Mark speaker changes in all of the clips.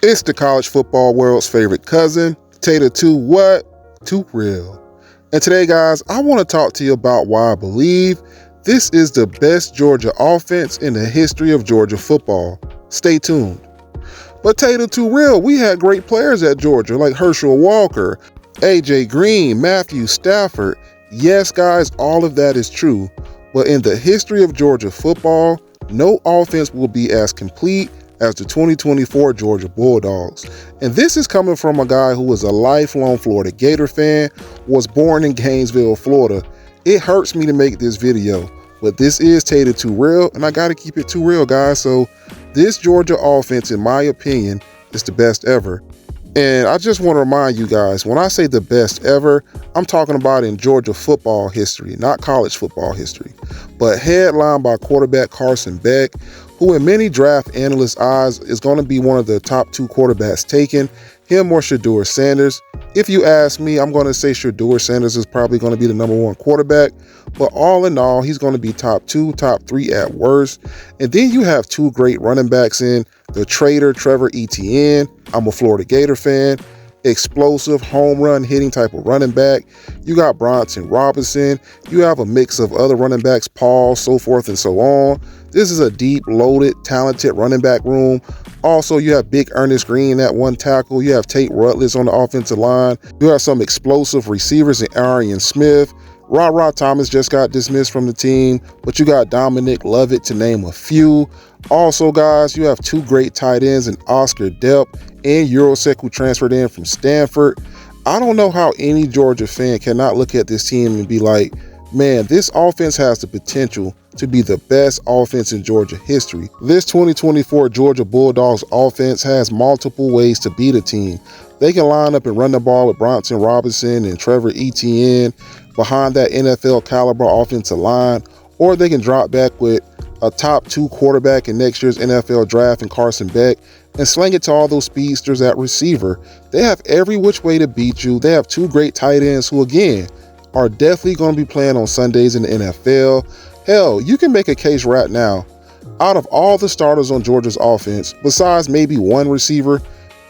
Speaker 1: It's the college football world's favorite cousin, Tater Too what? Too real. And today, guys, I want to talk to you about why I believe this is the best Georgia offense in the history of Georgia football. Stay tuned. But Tater Too real, we had great players at Georgia like Herschel Walker, AJ Green, Matthew Stafford. Yes, guys, all of that is true. But in the history of Georgia football, no offense will be as complete as the 2024 Georgia Bulldogs. And this is coming from a guy who was a lifelong Florida Gator fan, was born in Gainesville, Florida. It hurts me to make this video, but this is Tater Too real, and I gotta keep it too real, guys. So this Georgia offense, in my opinion, is the best ever. And I just want to remind you guys, when I say the best ever, I'm talking about in Georgia football history, not college football history. But headlined by quarterback Carson Beck, who in many draft analysts' eyes is going to be one of the top two quarterbacks taken, him or Shedeur Sanders. If you ask me, I'm going to say Shedeur Sanders is probably going to be the number one quarterback. But all in all, he's going to be top two, top three at worst. And then you have two great running backs in the trader, Trevor Etienne. I'm a Florida Gator fan. Explosive home run hitting type of running back. You got Bronson Robinson. You have a mix of other running backs, Paul, so forth and so on. This is a deep, loaded, talented running back room. Also, you have Big Ernest Green at one tackle. You have Tate Rutledge on the offensive line. You have some explosive receivers in Arian Smith. Ra Thomas just got dismissed from the team, but you got Dominic Lovett to name a few. Also, guys, you have two great tight ends in Oscar Delp and Eurosec, who transferred in from Stanford. I don't know how any Georgia fan cannot look at this team and be like, man, this offense has the potential to be the best offense in Georgia history. This 2024 Georgia Bulldogs offense has multiple ways to beat a team. They can line up and run the ball with Bronson Robinson and Trevor Etienne behind that NFL caliber offensive line, or they can drop back with a top two quarterback in next year's NFL draft in Carson Beck and sling it to all those speedsters at receiver. They have every which way to beat you. They have two great tight ends who, again, are definitely going to be playing on Sundays in the NFL. Hell, you can make a case right now. Out of all the starters on Georgia's offense, besides maybe one receiver,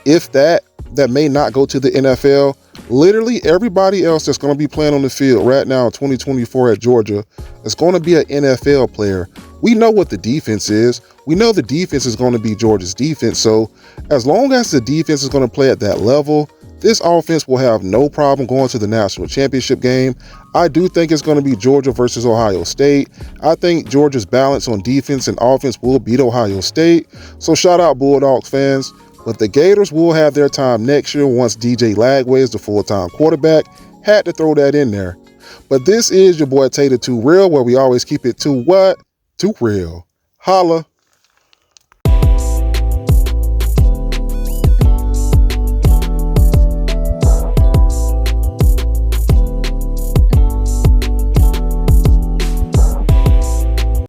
Speaker 1: if that may not go to the NFL, literally everybody else that's going to be playing on the field right now in 2024 at Georgia is going to be an NFL player. We know what the defense is. We know the defense is going to be Georgia's defense. So as long as the defense is going to play at that level, this offense will have no problem going to the national championship game. I do think it's going to be Georgia versus Ohio State. I think Georgia's balance on defense and offense will beat Ohio State. So shout out Bulldogs fans. But the Gators will have their time next year once DJ Lagway is the full-time quarterback. Had to throw that in there. But this is your boy Tater Too real, where we always keep it too what? Too real. Holla.